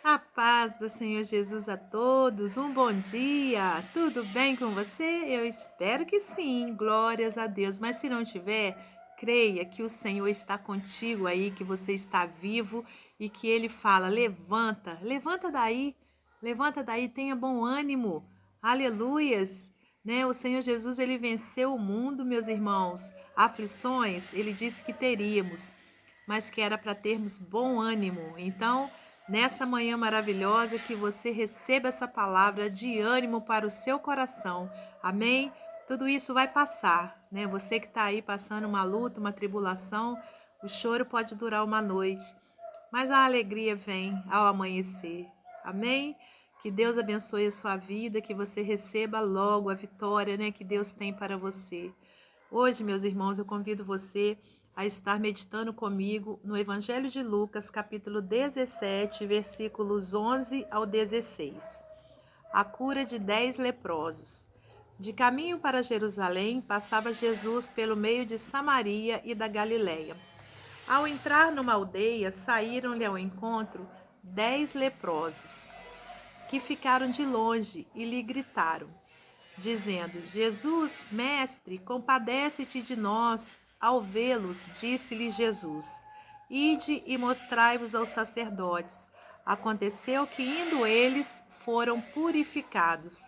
A paz do Senhor Jesus a todos, um bom dia, tudo bem com você? Eu espero que sim, glórias a Deus. Mas se não tiver, creia que o Senhor está contigo aí, que você está vivo e que Ele fala: levanta, levanta daí, tenha bom ânimo, aleluias. Né? O Senhor Jesus, Ele venceu o mundo, meus irmãos, aflições, Ele disse que teríamos, mas que era para termos bom ânimo. Então, nessa manhã maravilhosa, que você receba essa palavra de ânimo para o seu coração. Amém? Tudo isso vai passar, né? Você que está aí passando uma luta, uma tribulação, o choro pode durar uma noite, mas a alegria vem ao amanhecer. Amém? Que Deus abençoe a sua vida, que você receba logo a vitória, né, que Deus tem para você. Hoje, meus irmãos, eu convido você a estar meditando comigo no Evangelho de Lucas, capítulo 17, versículos 11 ao 16. A cura de 10 leprosos. De caminho para Jerusalém, passava Jesus pelo meio de Samaria e da Galiléia. Ao entrar numa aldeia, saíram-lhe ao encontro 10 leprosos, que ficaram de longe e lhe gritaram, dizendo: Jesus, mestre, compadece-te de nós. Ao vê-los, disse-lhe Jesus: Ide e mostrai-vos aos sacerdotes. Aconteceu que, indo eles, foram purificados.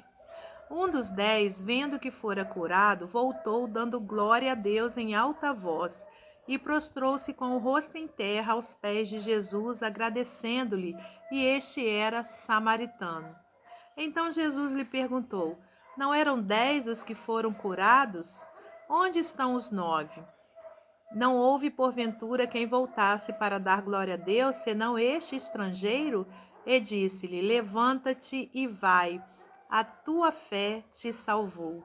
Um dos 10, vendo que fora curado, voltou, dando glória a Deus em alta voz, e prostrou-se com o rosto em terra aos pés de Jesus, agradecendo-lhe, e este era samaritano. Então Jesus lhe perguntou: Não eram 10 os que foram curados? Onde estão os 9? Não houve, porventura, quem voltasse para dar glória a Deus, senão este estrangeiro? E disse-lhe: Levanta-te e vai, a tua fé te salvou.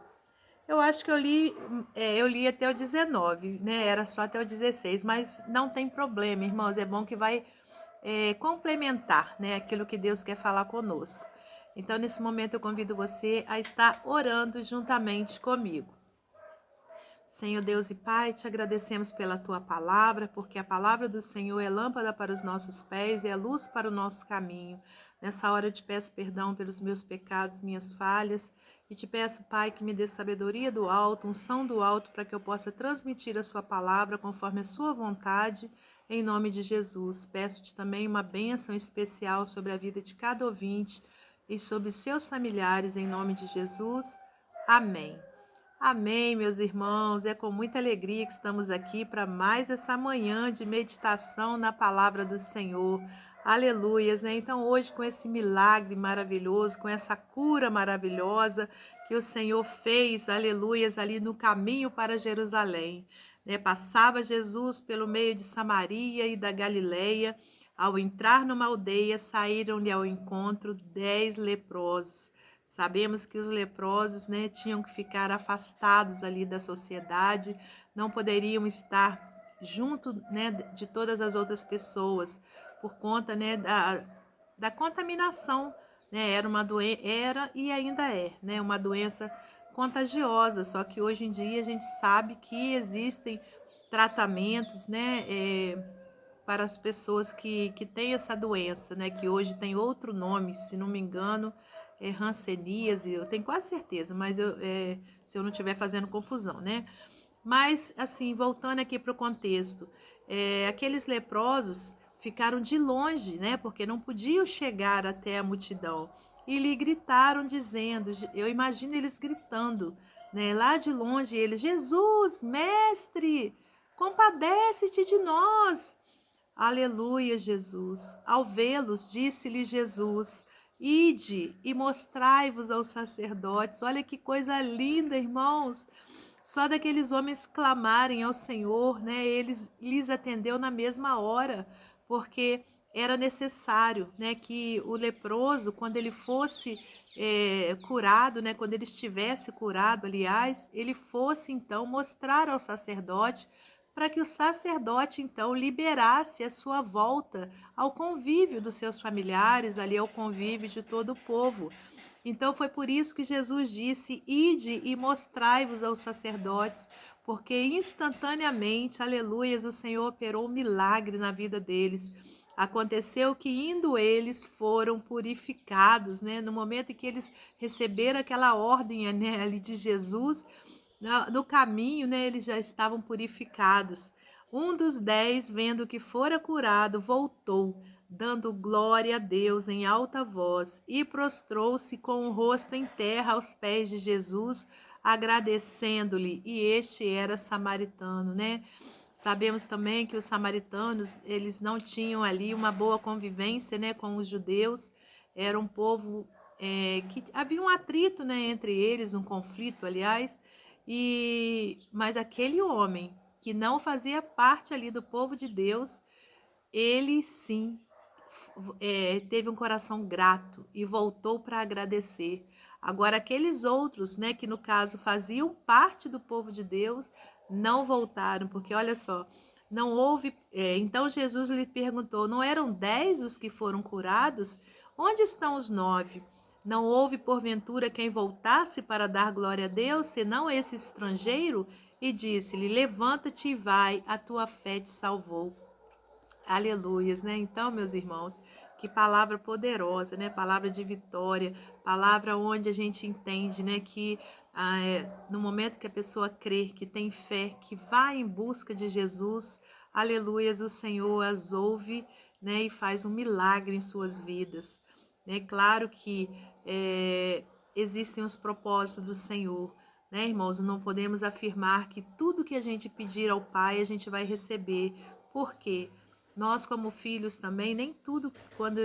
Eu acho que eu li até o 19, né? Era só até o 16, mas não tem problema, irmãos. É bom que vai complementar, né, aquilo que Deus quer falar conosco. Então, nesse momento, eu convido você a estar orando juntamente comigo. Senhor Deus e Pai, te agradecemos pela tua palavra, porque a palavra do Senhor é lâmpada para os nossos pés e é luz para o nosso caminho. Nessa hora eu te peço perdão pelos meus pecados, minhas falhas, e te peço, Pai, que me dê sabedoria do alto, unção do alto, para que eu possa transmitir a sua palavra conforme a sua vontade, em nome de Jesus. Peço-te também uma bênção especial sobre a vida de cada ouvinte e sobre seus familiares, em nome de Jesus. Amém. Amém, meus irmãos. É com muita alegria que estamos aqui para mais essa manhã de meditação na palavra do Senhor. Aleluias, né? Então, hoje, com esse milagre maravilhoso, com essa cura maravilhosa que o Senhor fez, aleluias, ali no caminho para Jerusalém, né? Passava Jesus pelo meio de Samaria e da Galileia. Ao entrar numa aldeia, saíram-lhe ao encontro 10 leprosos. Sabemos que os leprosos, né, tinham que ficar afastados ali da sociedade, não poderiam estar junto, né, de todas as outras pessoas, por conta, né, da contaminação, né? Era e ainda é, né, uma doença contagiosa, só que hoje em dia a gente sabe que existem tratamentos, né, para as pessoas que têm essa doença, né, que hoje tem outro nome, se não me engano, é hanseníase, eu tenho quase certeza, mas se eu não estiver fazendo confusão, né? Mas, assim, voltando aqui para o contexto, aqueles leprosos ficaram de longe, né? Porque não podiam chegar até a multidão. E lhe gritaram, dizendo, eu imagino eles gritando, né? Lá de longe, eles, Jesus, mestre, compadece-te de nós. Aleluia, Jesus. Ao vê-los, disse-lhe Jesus: Ide e mostrai-vos aos sacerdotes. Olha que coisa linda, irmãos. Só daqueles homens clamarem ao Senhor, né? Eles lhes atendeu na mesma hora, porque era necessário, né, que o leproso, quando ele fosse curado, né, quando ele estivesse curado, aliás, ele fosse então mostrar ao sacerdote, para que o sacerdote então liberasse a sua volta ao convívio dos seus familiares, ali ao convívio de todo o povo. Então foi por isso que Jesus disse: Ide e mostrai-vos aos sacerdotes, porque instantaneamente, aleluias, o Senhor operou um milagre na vida deles. Aconteceu que indo eles foram purificados, né? No momento em que eles receberam aquela ordem, né, ali de Jesus, no caminho, né, eles já estavam purificados. Um dos 10, vendo que fora curado, voltou, dando glória a Deus em alta voz, e prostrou-se com o rosto em terra aos pés de Jesus, agradecendo-lhe. E este era samaritano, né? Sabemos também que os samaritanos, eles não tinham ali uma boa convivência, né, com os judeus. Era um povo que havia um atrito, né, entre eles, um conflito, aliás. Mas aquele homem que não fazia parte ali do povo de Deus, ele sim teve um coração grato e voltou para agradecer. Agora, aqueles outros, né, que no caso faziam parte do povo de Deus, não voltaram, porque olha só, não houve. Então Jesus lhe perguntou: não eram 10 os que foram curados? Onde estão os 9? Não houve porventura quem voltasse para dar glória a Deus, senão esse estrangeiro? E disse-lhe: levanta-te e vai, a tua fé te salvou. Aleluias, né? Então, meus irmãos, que palavra poderosa, né? Palavra de vitória, palavra onde a gente entende, né? Que no momento que a pessoa crê, que tem fé, que vai em busca de Jesus, aleluias, o Senhor as ouve, né? E faz um milagre em suas vidas. É claro que existem os propósitos do Senhor, né, irmãos? Não podemos afirmar que tudo que a gente pedir ao Pai a gente vai receber. Por quê? Nós, como filhos também, nem tudo quando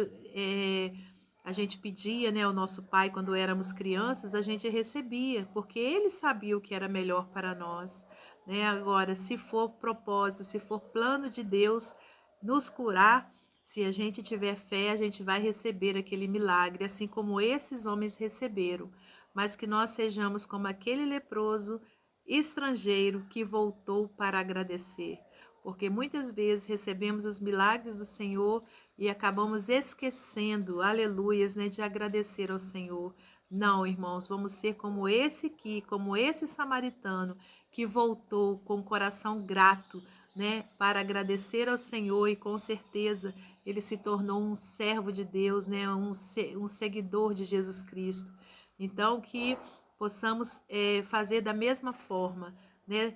a gente pedia, né, ao nosso pai quando éramos crianças, a gente recebia, porque ele sabia o que era melhor para nós, né? Agora, se for propósito, se for plano de Deus nos curar, se a gente tiver fé, a gente vai receber aquele milagre, assim como esses homens receberam, mas que nós sejamos como aquele leproso estrangeiro que voltou para agradecer. Porque muitas vezes recebemos os milagres do Senhor e acabamos esquecendo, aleluias, né, de agradecer ao Senhor. Não, irmãos, vamos ser como esse aqui, como esse samaritano que voltou com o coração grato, né, para agradecer ao Senhor, e com certeza ele se tornou um servo de Deus, né, um seguidor de Jesus Cristo. Então, que possamos fazer da mesma forma, né,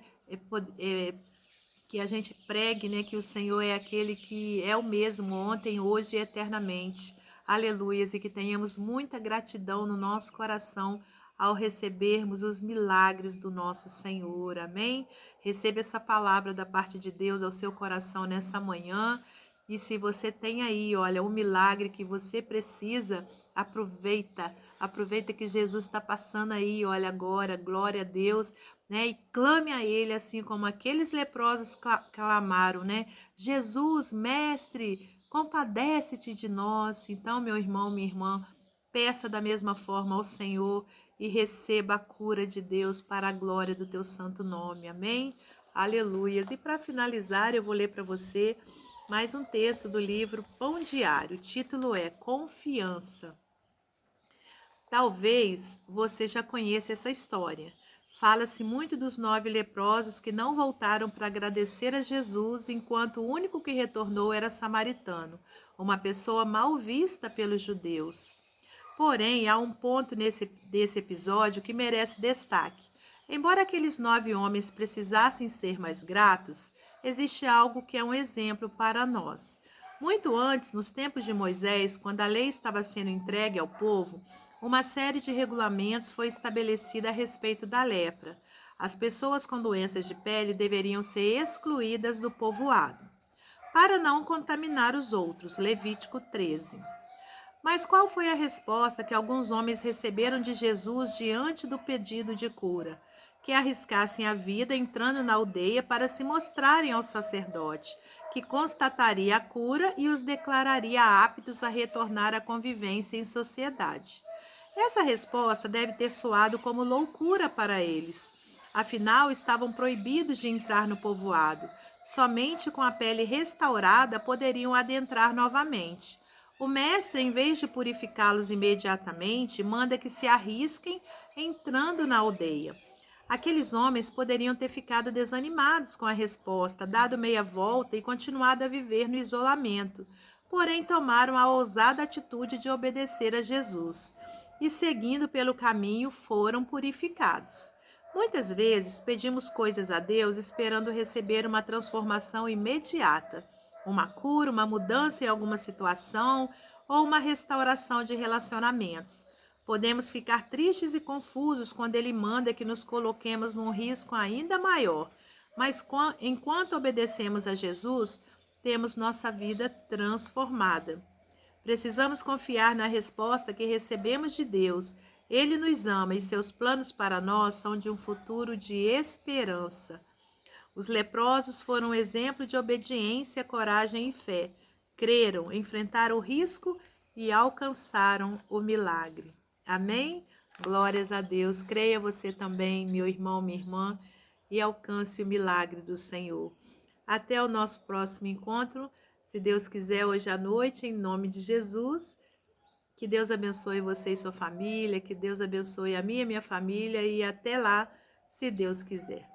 que a gente pregue, né, que o Senhor é aquele que é o mesmo ontem, hoje e eternamente. Aleluias, e que tenhamos muita gratidão no nosso coração ao recebermos os milagres do nosso Senhor. Amém? Receba essa palavra da parte de Deus ao seu coração nessa manhã. E se você tem aí, olha, um milagre que você precisa, aproveita. Aproveita que Jesus está passando aí, olha agora, glória a Deus, né? E clame a Ele, assim como aqueles leprosos clamaram, né? Jesus, mestre, compadece-te de nós. Então, meu irmão, minha irmã, peça da mesma forma ao Senhor e receba a cura de Deus para a glória do teu santo nome. Amém? Aleluias. E para finalizar, eu vou ler para você mais um texto do livro Pão Diário. O título é Confiança. Talvez você já conheça essa história. Fala-se muito dos 9 leprosos que não voltaram para agradecer a Jesus, enquanto o único que retornou era samaritano, uma pessoa mal vista pelos judeus. Porém, há um ponto desse episódio que merece destaque. Embora aqueles 9 homens precisassem ser mais gratos, existe algo que é um exemplo para nós. Muito antes, nos tempos de Moisés, quando a lei estava sendo entregue ao povo, uma série de regulamentos foi estabelecida a respeito da lepra. As pessoas com doenças de pele deveriam ser excluídas do povoado, para não contaminar os outros. Levítico 13. Mas qual foi a resposta que alguns homens receberam de Jesus diante do pedido de cura? Que arriscassem a vida entrando na aldeia para se mostrarem ao sacerdote, que constataria a cura e os declararia aptos a retornar à convivência em sociedade. Essa resposta deve ter soado como loucura para eles. Afinal, estavam proibidos de entrar no povoado. Somente com a pele restaurada poderiam adentrar novamente. O mestre, em vez de purificá-los imediatamente, manda que se arrisquem entrando na aldeia. Aqueles homens poderiam ter ficado desanimados com a resposta, dado meia volta e continuado a viver no isolamento. porém tomaram a ousada atitude de obedecer a Jesus e, seguindo pelo caminho, foram purificados. Muitas vezes pedimos coisas a Deus esperando receber uma transformação imediata, uma cura, uma mudança em alguma situação ou uma restauração de relacionamentos. Podemos ficar tristes e confusos quando Ele manda que nos coloquemos num risco ainda maior, mas enquanto obedecemos a Jesus, temos nossa vida transformada. Precisamos confiar na resposta que recebemos de Deus. Ele nos ama e seus planos para nós são de um futuro de esperança. Os leprosos foram um exemplo de obediência, coragem e fé. Creram, enfrentaram o risco e alcançaram o milagre. Amém? Glórias a Deus. Creia você também, meu irmão, minha irmã, e alcance o milagre do Senhor. Até o nosso próximo encontro, se Deus quiser, hoje à noite, em nome de Jesus. Que Deus abençoe você e sua família, que Deus abençoe a minha família e até lá, se Deus quiser.